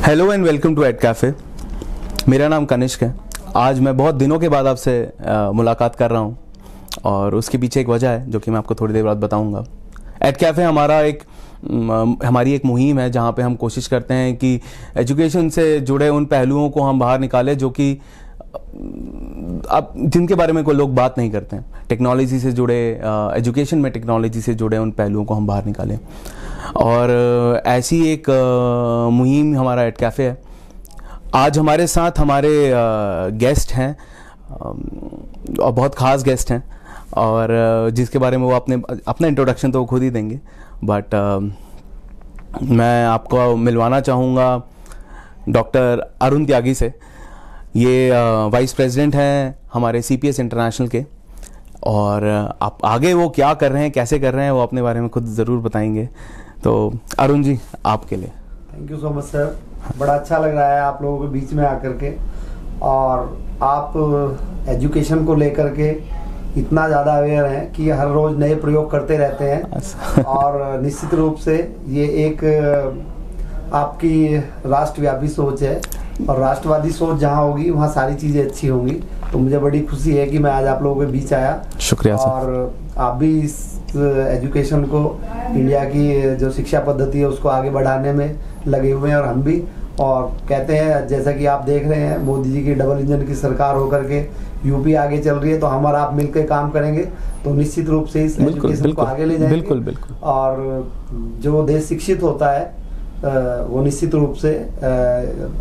Hello and welcome to Ed cafe. मेरा नाम कनिष्क है। आज मैं बहुत दिनों के बाद आपसे मुलाकात कर रहा हूँ और उसके पीछे एक वजह है जो कि मैं आपको थोड़ी देर बाद बताऊँगा। एड कैफ़े हमारी एक मुहिम है जहाँ पे हम कोशिश करते हैं कि एजुकेशन से जुड़े उन पहलुओं को हम बाहर निकालें जो कि अब जिनके बारे में कोई लोग बात नहीं करते हैं। टेक्नोलॉजी से जुड़े, एजुकेशन में टेक्नोलॉजी से जुड़े उन पहलुओं को हम बाहर निकालें और ऐसी एक मुहिम हमारा एड कैफ़े है। आज हमारे साथ हमारे गेस्ट हैं और बहुत ख़ास गेस्ट हैं और जिसके बारे में वो अपना इंट्रोडक्शन तो वो खुद ही देंगे, बट मैं आपको मिलवाना चाहूँगा डॉक्टर अरुण त्यागी से। ये वाइस प्रेसिडेंट हैं हमारे CPS इंटरनेशनल के और आप आगे वो क्या कर रहे हैं, कैसे कर रहे हैं, वो अपने बारे में खुद ज़रूर बताएंगे। तो अरुण जी, आपके लिए thank you so much sir. बड़ा अच्छा लग रहा है आप लोगों के बीच में आकर के, और आप एजुकेशन को लेकर के इतना ज़्यादा अवेयर हैं कि हर रोज़ नए प्रयोग करते रहते हैं और निश्चित रूप से ये एक आपकी राष्ट्रव्यापी सोच है और राष्ट्रवादी सोच जहाँ होगी वहाँ सारी चीज़ें अच्छी होंगी। तो मुझे बड़ी खुशी है कि मैं आज आप लोगों के बीच आया। शुक्रिया सर। और आप भी इस एजुकेशन को, इंडिया की जो शिक्षा पद्धति है उसको आगे बढ़ाने में लगे हुए हैं और हम भी। और कहते हैं जैसा कि आप देख रहे हैं मोदी जी की डबल इंजन की सरकार होकर के यूपी आगे चल रही है, तो हम और आप मिलकर काम करेंगे तो निश्चित रूप से इस एजुकेशन को आगे ले जाएंगे। बिल्कुल बिल्कुल। और जो देश शिक्षित होता है वो निश्चित रूप से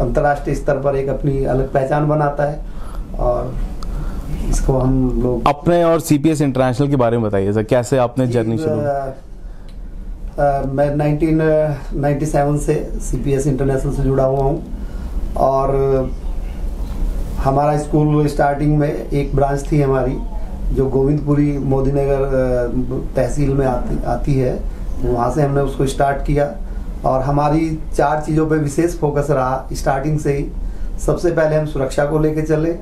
अंतर्राष्ट्रीय स्तर पर एक अपनी अलग पहचान बनाता है और इसको हम लोग अपने और CPS इंटरनेशनल के बारे में बताइए सर, कैसे आपने जर्नी शुरू? मैं 1997 से CPS इंटरनेशनल से जुड़ा हुआ हूँ और हमारा स्कूल स्टार्टिंग में एक ब्रांच थी हमारी जो गोविंदपुरी मोदीनगर तहसील में आती है, वहाँ से हमने उसको स्टार्ट किया और हमारी 4 चीज़ों पे विशेष फोकस रहा स्टार्टिंग से ही। सबसे पहले हम सुरक्षा को लेके चले,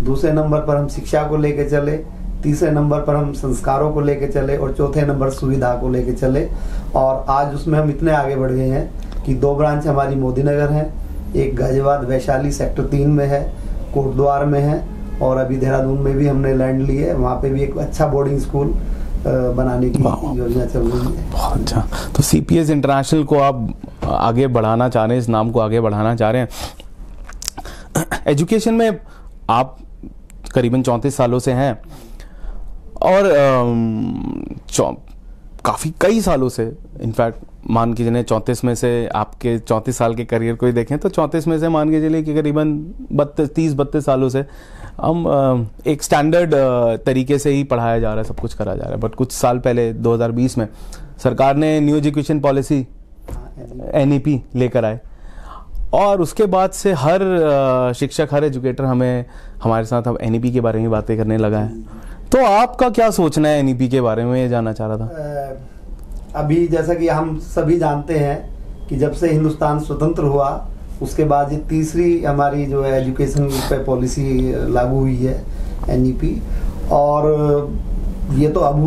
दूसरे नंबर पर हम शिक्षा को लेके चले, तीसरे नंबर पर हम संस्कारों को लेके चले और चौथे नंबर सुविधा को लेके चले। और आज उसमें हम इतने आगे बढ़ गए हैं कि 2 ब्रांच हमारी मोदीनगर हैं, एक गाजियाबाद वैशाली सेक्टर 3 में है, कोटद्वार में है और अभी देहरादून में भी हमने लैंड ली है। वहाँ पे भी एक अच्छा बोर्डिंग स्कूल बनाने की योजना चल रही है। बहुत अच्छा। तो CPS इंटरनेशनल को आप आगे बढ़ाना चाह रहे हैं, इस नाम को आगे बढ़ाना चाह रहे हैं। एजुकेशन में आप करीबन 34 सालों से हैं और कई सालों से, इनफैक्ट मान के चलिए 34 में से आपके 34 साल के करियर को ही देखें तो 34 में से मान के चलिए कि करीबन 30-32 सालों से हम एक स्टैंडर्ड तरीके से ही पढ़ाया जा रहा है, सब कुछ करा जा रहा है। बट कुछ साल पहले 2020 में सरकार ने न्यू एजुकेशन पॉलिसी NEP लेकर आए और उसके बाद से हर शिक्षक, हर एजुकेटर हमारे साथ अब NEP के बारे में बातें करने लगा है। तो आपका क्या सोचना है NEP के बारे में, ये जानना चाह रहा था। अभी जैसा कि हम सभी जानते हैं कि जब से हिंदुस्तान स्वतंत्र हुआ उसके बाद ये तीसरी हमारी जो है एजुकेशन पे पॉलिसी लागू हुई है NEP, और ये तो अब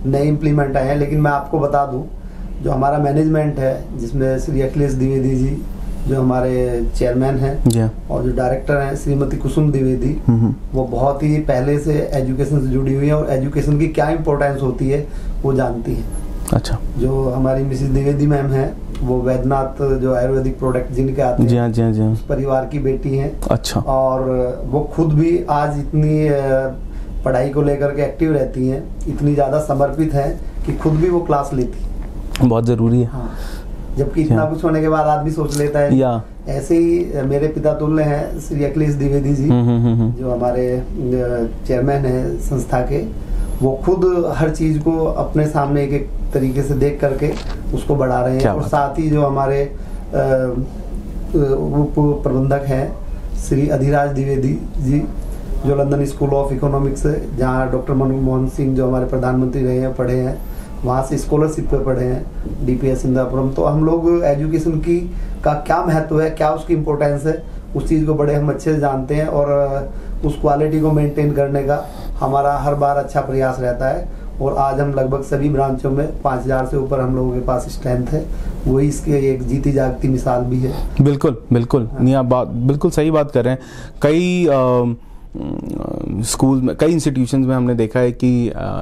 नए इम्प्लीमेंट आए हैं। लेकिन मैं आपको बता दूं जो हमारा मैनेजमेंट है जिसमें श्री अखिलेश द्विवेदी जी जो हमारे चेयरमैन हैं और जो डायरेक्टर हैं श्रीमती कुसुम द्विवेदी, वो बहुत ही पहले से एजुकेशन से जुड़ी हुई है और एजुकेशन की क्या इम्पोर्टेंस होती है वो जानती है। अच्छा। जो हमारी मिसेस द्विवेदी मैम है वो वैद्यनाथ जो आयुर्वेदिक प्रोडक्ट जिनके आते हैं, जी हाँ, परिवार की बेटी हैं। अच्छा। और वो खुद भी आज इतनी पढ़ाई को लेकर के एक्टिव रहती हैं, इतनी ज़्यादा समर्पित हैं कि खुद भी वो क्लास लेती है। बहुत ज़रूरी है। हाँ, जबकि इतना कुछ होने के बाद आदमी सोच लेता है। ऐसे ही मेरे पिता तुल्य हैं श्री अखिलेश द्विवेदी जी जो हमारे चेयरमैन हैं संस्था के, वो खुद हर चीज को अपने सामने एक तरीके से देख करके उसको बढ़ा रहे हैं। और साथ ही जो हमारे उप प्रबंधक हैं श्री अधिराज द्विवेदी जी जो लंदन स्कूल ऑफ इकोनॉमिक्स जहाँ डॉक्टर मनमोहन सिंह जो हमारे प्रधानमंत्री रहे हैं पढ़े हैं, वहाँ से स्कॉलरशिप पे पढ़े हैं DPS इंदापुरम। तो हम लोग एजुकेशन की का क्या महत्व है, क्या उसकी इम्पोर्टेंस है, उस चीज़ को बड़े हम अच्छे से जानते हैं और उस क्वालिटी को मेंटेन करने का हमारा हर बार अच्छा प्रयास रहता है। और आज हम लगभग सभी ब्रांचों में 5000 से ऊपर हम लोगों के पास स्ट्रेंथ है। वही इसके एक जीती जागती मिसाल भी है। बिल्कुल बिल्कुल, नहीं आप बात बिल्कुल सही बात कर रहे हैं। कई स्कूल में, कई इंस्टीट्यूशंस में हमने देखा है कि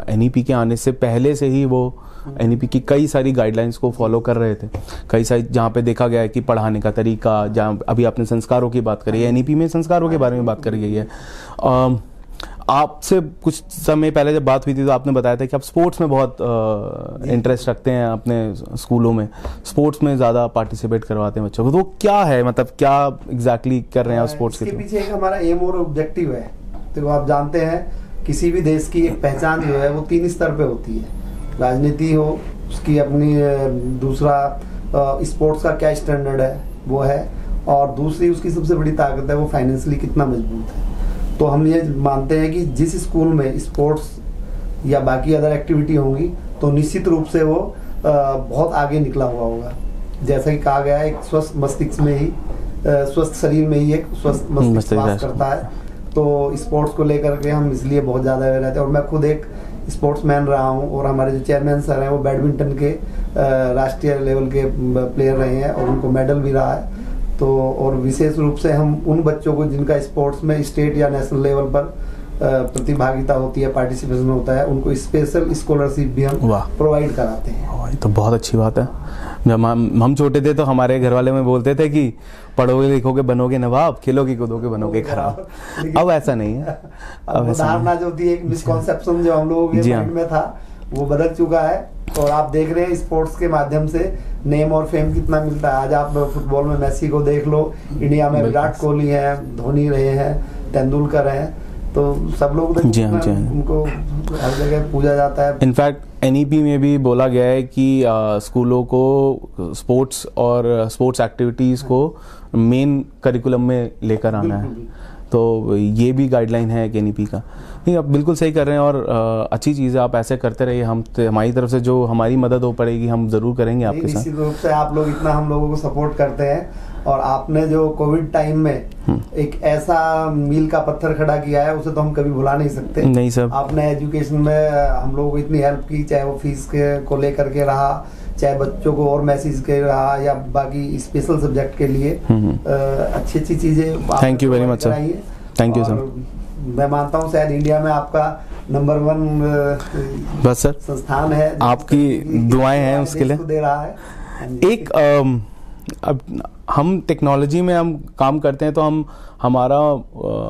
एनईपी के आने से पहले से ही वो एनईपी की कई सारी गाइडलाइंस को फॉलो कर रहे थे। कई सारी जहाँ पे देखा गया है कि पढ़ाने का तरीका, जहाँ अभी आपने संस्कारों की बात करी है, एनईपी में संस्कारों के बारे में बात करी गई है। आपसे कुछ समय पहले जब बात हुई थी तो आपने बताया था कि आप स्पोर्ट्स में बहुत इंटरेस्ट रखते हैं, अपने स्कूलों में स्पोर्ट्स में ज़्यादा पार्टिसिपेट करवाते हैं बच्चों को। तो क्या है, मतलब क्या एग्जैक्टली कर रहे हैं आप स्पोर्ट्स के पीछे? एक हमारा एम और ऑब्जेक्टिव है। तो आप जानते हैं किसी भी देश की एक पहचान जो है वो 3 स्तर पे होती है। राजनीति हो, उसकी अपनी दूसरा स्पोर्ट्स का क्या स्टैंडर्ड है वो है, और दूसरी उसकी सबसे बड़ी ताकत है वो फाइनेंशियली कितना मजबूत है। तो हम ये मानते हैं कि जिस स्कूल में स्पोर्ट्स या बाकी अदर एक्टिविटी होंगी तो निश्चित रूप से वो बहुत आगे निकला हुआ होगा। जैसा कि कहा गया है, एक स्वस्थ मस्तिष्क में ही, स्वस्थ शरीर में ही एक स्वस्थ मस्तिष्क वास करता है। तो स्पोर्ट्स को लेकर के हम इसलिए बहुत ज़्यादा रहते हैं। और मैं खुद एक स्पोर्ट्समैन रहा हूँ, और हमारे जो चेयरमैन सर हैं वो बैडमिंटन के राष्ट्रीय लेवल के प्लेयर रहे हैं और उनको मेडल भी रहा है। तो और विशेष रूप से हम उन बच्चों को जिनका स्पोर्ट्स में स्टेट या नेशनल लेवल पर प्रतिभागिता होती है, पार्टिसिपेशन होता है, उनको स्पेशल स्कॉलरशिप भी हम प्रोवाइड कराते हैं। ये तो बहुत अच्छी बात है। जब हम छोटे थे तो हमारे घर वाले में बोलते थे कि पढ़ोगे लिखोगे बनोगे नवाब, खेलोगे कूदोगे बनोगे खराब। अब ऐसा नहीं है। अब धारणा जो थी, एक मिसकॉन्सेप्शन जो हम लोगों के माइंड में था, वो बदल चुका है। और आप देख रहे हैं स्पोर्ट्स के माध्यम से नेम और फेम कितना मिलता है। आज आप फुटबॉल में मेसी को देख लो, इंडिया में विराट कोहली हैं, धोनी रहे हैं, तेंदुलकर हैं, तो सब लोग उनको हर जगह पूजा जाता है। इनफैक्ट एनईपी में भी बोला गया है कि स्कूलों को स्पोर्ट्स और स्पोर्ट्स एक्टिविटीज़ को मेन करिकुलम में लेकर आना है। तो ये भी गाइडलाइन है एनईपी का। नहीं, आप बिल्कुल सही कर रहे हैं, और अच्छी चीज़ है। आप ऐसे करते रहिए। हमारी तरफ से जो हमारी मदद हो पड़ेगी हम ज़रूर करेंगे आपके साथ। निश्चित रूप से आप लोग इतना हम लोगों को सपोर्ट करते हैं, और आपने जो कोविड टाइम में एक ऐसा मील का पत्थर खड़ा किया है, उसे तो हम कभी भुला नहीं सकते। नहीं सर, आपने एजुकेशन में हम लोगों को इतनी हेल्प की, चाहे वो फीस के को लेकर के रहा, चाहे बच्चों को और मैसेज के रहा, या बाकी स्पेशल सब्जेक्ट के लिए अच्छी अच्छी चीजें। Thank you very much sir. Thank you sir. मैं मानता हूँ शायद इंडिया में आपका नंबर 1 बस सर संस्थान है। आपकी दुआएं हैं उसके लिए दे रहा है। एक अब हम टेक्नोलॉजी में हम काम करते हैं, तो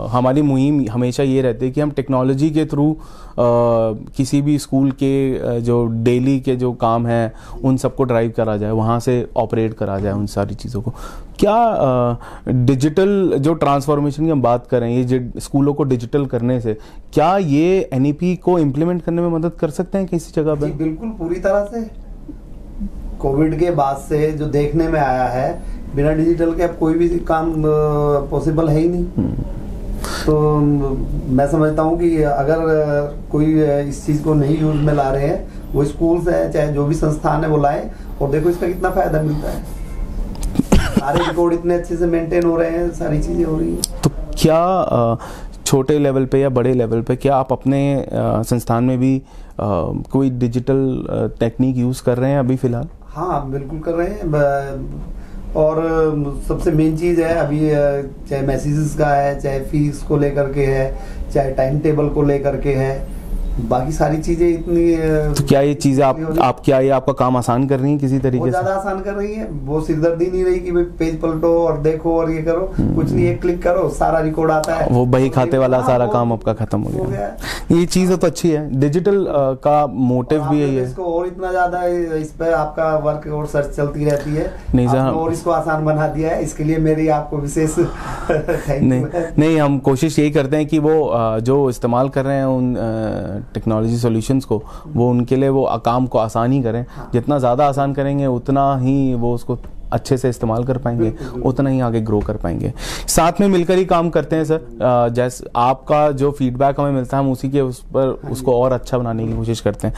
हमारी मुहिम हमेशा ये रहती है कि हम टेक्नोलॉजी के थ्रू किसी भी स्कूल के जो डेली के जो काम हैं उन सबको ड्राइव करा जाए, वहाँ से ऑपरेट करा जाए उन सारी चीज़ों को। क्या डिजिटल जो ट्रांसफॉर्मेशन की हम बात करें, ये स्कूलों को डिजिटल करने से क्या ये एनईपी को इम्प्लीमेंट करने में मदद कर सकते हैं किसी जगह पर? बिल्कुल, पूरी तरह से। कोविड के बाद से जो देखने में आया है, बिना डिजिटल के अब कोई भी काम पॉसिबल है ही नहीं। तो मैं समझता हूँ कि अगर कोई इस चीज़ को नहीं यूज में ला रहे हैं, वो स्कूल्स है चाहे जो भी संस्थान है वो लाए, और देखो इसका कितना फायदा मिलता है। सारे रिकॉर्ड इतने अच्छे से मेंटेन हो रहे हैं, सारी चीज़ें हो रही हैं। तो क्या छोटे लेवल पे या बड़े लेवल पे क्या आप अपने संस्थान में भी कोई डिजिटल टेक्निक यूज़ कर रहे हैं अभी फ़िलहाल? हाँ, बिल्कुल कर रहे हैं। और सबसे मेन चीज़ है अभी, चाहे मैसेजेस का है, चाहे फीस को लेकर के है, चाहे टाइम टेबल को लेकर के है, बाकी सारी चीजें इतनी। तो क्या ये चीजें आप क्या ये आपका काम आसान कर रही हैं किसी तरीके से? ज्यादा आसान कर रही है। वो सिरदर्दी नहीं रही कि भाई पेज पलटो और देखो और ये करो, कुछ नहीं, एक क्लिक करो सारा रिकॉर्ड आता है। वो बही खाते वाला सारा काम आपका खत्म हो गया। ये चीज तो अच्छी है, डिजिटल का मोटिव भी यही है। इसको और इतना ज्यादा इस पे आपका वर्क और सर्च चलती रहती है, नहीं सर, और इसको आसान बना दिया है, इसके लिए मेरी आपको विशेष नहीं, हम कोशिश यही करते हैं कि वो जो इस्तेमाल कर रहे हैं उन टेक्नोलॉजी सॉल्यूशंस को, वो उनके लिए वो काम को आसान ही करें। जितना ज़्यादा आसान करेंगे उतना ही वो उसको अच्छे से इस्तेमाल कर पाएंगे, उतना ही आगे ग्रो कर पाएंगे। साथ में मिलकर ही काम करते हैं सर। जैसे आपका जो फीडबैक हमें मिलता है हम उसी के उस पर उसको और अच्छा बनाने की कोशिश करते हैं।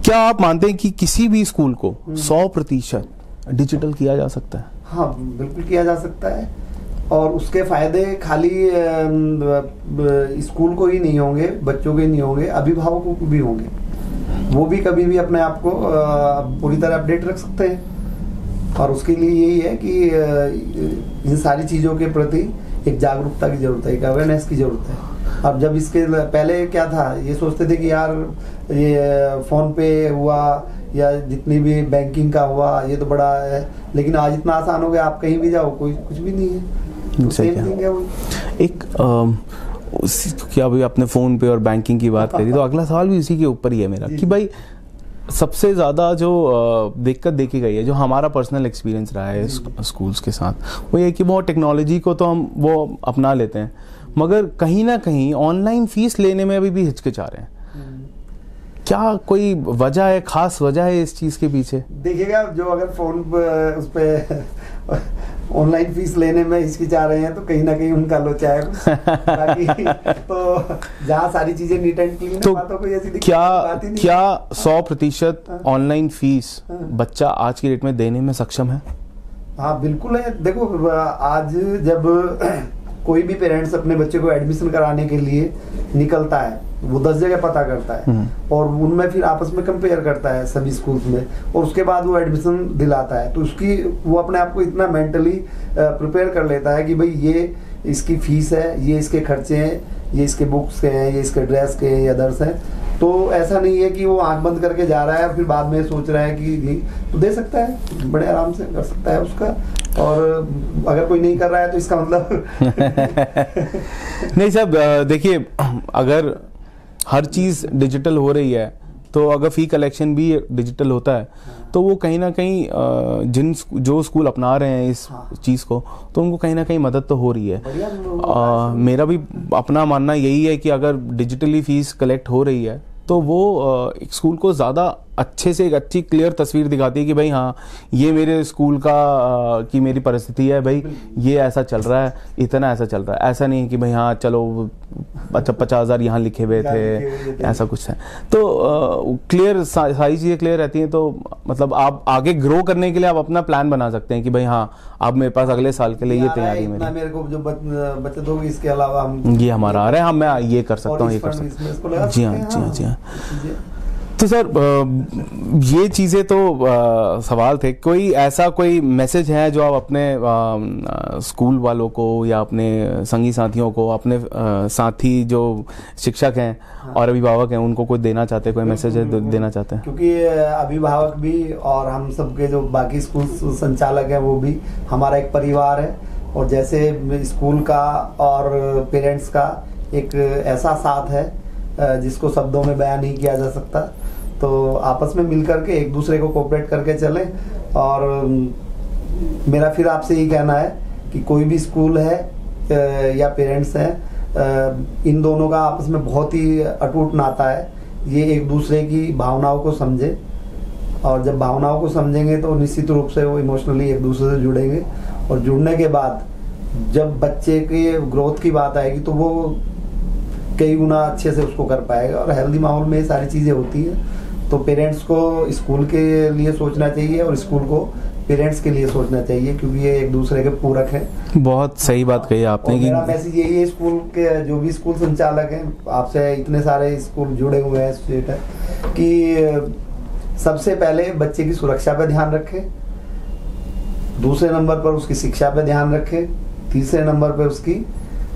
क्या आप मानते हैं कि किसी भी स्कूल को 100% डिजिटल किया जा सकता है? हाँ, बिल्कुल किया जा सकता है। और उसके फायदे खाली स्कूल को ही नहीं होंगे, बच्चों के नहीं होंगे, अभिभावकों को भी होंगे। वो भी कभी भी अपने आप को पूरी तरह अपडेट रख सकते हैं। और उसके लिए यही है कि इन सारी चीज़ों के प्रति एक जागरूकता की जरूरत है, एक अवेयरनेस की जरूरत है। अब जब इसके पहले क्या था, ये सोचते थे कि यार ये फोन पे हुआ या जितनी भी बैंकिंग का हुआ ये तो बड़ा है, लेकिन आज इतना आसान हो गया, आप कहीं भी जाओ कोई कुछ भी नहीं है, तो सेम थिंग है वो। एक क्या भाई आपने फ़ोन पे और बैंकिंग की बात करी, तो अगला सवाल भी इसी के ऊपर ही है मेरा कि भाई सबसे ज़्यादा जो दिक्कत देखी गई है, जो हमारा पर्सनल एक्सपीरियंस रहा है स्कूल्स के साथ, वो ये कि वो टेक्नोलॉजी को तो हम वो अपना लेते हैं, मगर कहीं ना कहीं ऑनलाइन फीस लेने में अभी भी हिचकिचा रहे हैं। क्या कोई वजह है, खास वजह है इस चीज़ के पीछे? देखिएगा, जो अगर फोन उस पे ऑनलाइन फीस लेने में हिचकिचा रहे हैं तो कहीं ना कहीं उनका लोचा है बाकी तो जहाँ सारी चीजें नीट एंड क्लीन तो है, कोई ऐसी क्या 100% ऑनलाइन फीस बच्चा आज की डेट में देने में सक्षम है? हाँ बिल्कुल है। देखो, आज जब कोई भी पेरेंट्स अपने बच्चे को एडमिशन कराने के लिए निकलता है, वो 10 जगह पता करता है और उनमें फिर आपस में कंपेयर करता है सभी स्कूल्स में, और उसके बाद वो एडमिशन दिलाता है। तो उसकी वो अपने आप को इतना मेंटली प्रिपेयर कर लेता है कि भाई ये इसकी फीस है, ये इसके खर्चे हैं, ये इसके बुक्स के हैं, ये इसके ड्रेस के हैं, ये अदर्स हैं। तो ऐसा नहीं है कि वो आंख बंद करके जा रहा है और फिर बाद में सोच रहा है कि तो दे सकता है, बड़े आराम से कर सकता है उसका। और अगर कोई नहीं कर रहा है तो इसका मतलब नहीं साहब, देखिए अगर हर चीज़ डिजिटल हो रही है तो अगर फ़ी कलेक्शन भी डिजिटल होता है तो वो कहीं ना कहीं जो स्कूल अपना रहे हैं इस चीज़ को, तो उनको कहीं ना कहीं मदद तो हो रही है। मेरा भी अपना मानना यही है कि अगर डिजिटली फ़ीस कलेक्ट हो रही है तो वो एक स्कूल को ज़्यादा अच्छे से एक अच्छी क्लियर तस्वीर दिखाती है कि भाई हाँ, ये मेरे स्कूल का की मेरी परिस्थिति है, भाई ये ऐसा चल रहा है, इतना ऐसा चल रहा है। ऐसा नहीं कि भाई हाँ चलो अच्छा 50,000 यहाँ लिखे हुए थे, ऐसा कुछ है। तो क्लियर सारी चीज़ें क्लियर रहती हैं, तो मतलब आप आगे ग्रो करने के लिए आप अपना प्लान बना सकते हैं कि भाई हाँ अब मेरे पास अगले साल के लिए ये तैयारी मेरे को जो बचत होगी, इसके अलावा हम ये हमारा आ रहा है, हम मैं ये कर सकता हूँ, ये कर सकता हूँ। जी हाँ, जी हाँ, जी हाँ। तो सर ये चीज़ें तो सवाल थे। कोई ऐसा कोई मैसेज है जो आप अपने स्कूल वालों को या अपने संगी साथियों को, अपने साथी जो शिक्षक हैं और अभिभावक हैं, उनको कोई देना चाहते हैं, कोई मैसेज देना चाहते हैं? क्योंकि अभिभावक भी और हम सबके जो बाकी स्कूल संचालक हैं वो भी हमारा एक परिवार है, और जैसे स्कूल का और पेरेंट्स का एक ऐसा साथ है जिसको शब्दों में बयान नहीं किया जा सकता। तो आपस में मिलकर के एक दूसरे को कोऑपरेट करके चलें। और मेरा फिर आपसे यही कहना है कि कोई भी स्कूल है या पेरेंट्स हैं, इन दोनों का आपस में बहुत ही अटूट नाता है। ये एक दूसरे की भावनाओं को समझे, और जब भावनाओं को समझेंगे तो निश्चित रूप से वो इमोशनली एक दूसरे से जुड़ेंगे, और जुड़ने के बाद जब बच्चे के ग्रोथ की बात आएगी तो वो कई गुना अच्छे से उसको कर पाएगा। और हेल्दी माहौल में ये सारी चीज़ें होती हैं। तो पेरेंट्स को स्कूल के लिए सोचना चाहिए और स्कूल को पेरेंट्स के लिए सोचना चाहिए, क्योंकि ये एक दूसरे के पूरक हैं। बहुत सही बात कही आपने। मेरा मैसेज यही है स्कूल के जो भी स्कूल संचालक हैं, आपसे इतने सारे स्कूल जुड़े हुए हैं स्टेट है, कि सबसे पहले बच्चे की सुरक्षा पे ध्यान रखें, दूसरे नंबर पर उसकी शिक्षा पे ध्यान रखें, तीसरे नंबर पर उसकी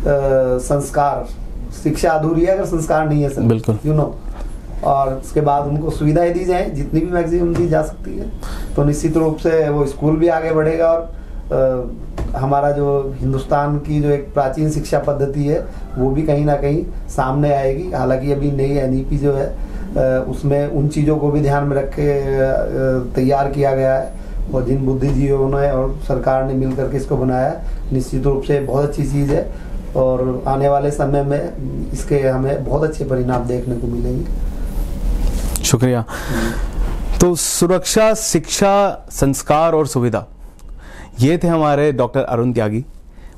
संस्कार। शिक्षा अधूरी है अगर संस्कार नहीं है सर, बिल्कुल, यू नो। और उसके बाद उनको सुविधाएं दी जाए जितनी भी मैक्सिमम दी जा सकती है, तो निश्चित रूप से वो स्कूल भी आगे बढ़ेगा। और हमारा जो हिंदुस्तान की जो एक प्राचीन शिक्षा पद्धति है वो भी कहीं ना कहीं सामने आएगी। हालांकि अभी नई एनईपी जो है उसमें उन चीज़ों को भी ध्यान में रख के तैयार किया गया है, और जिन बुद्धिजीवियों ने और सरकार ने मिल करके इसको बनाया, निश्चित रूप से बहुत अच्छी चीज़ है। और आने वाले समय में इसके हमें बहुत अच्छे परिणाम देखने को मिलेंगे। शुक्रिया। तो सुरक्षा, शिक्षा, संस्कार और सुविधा, ये थे हमारे डॉक्टर अरुण त्यागी।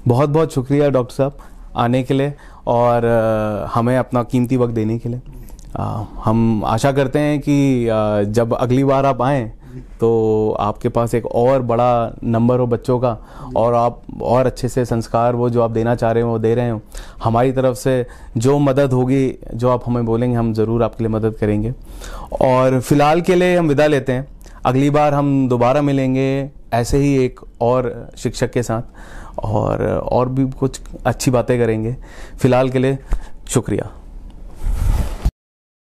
बहुत बहुत शुक्रिया डॉक्टर साहब आने के लिए और हमें अपना कीमती वक्त देने के लिए। हम आशा करते हैं कि जब अगली बार आप आएँ तो आपके पास एक और बड़ा नंबर हो बच्चों का, और आप और अच्छे से संस्कार वो जो आप देना चाह रहे हो वो दे रहे हो। हमारी तरफ से जो मदद होगी, जो आप हमें बोलेंगे, हम ज़रूर आपके लिए मदद करेंगे। और फिलहाल के लिए हम विदा लेते हैं। अगली बार हम दोबारा मिलेंगे ऐसे ही एक और शिक्षक के साथ, और भी कुछ अच्छी बातें करेंगे। फिलहाल के लिए शुक्रिया।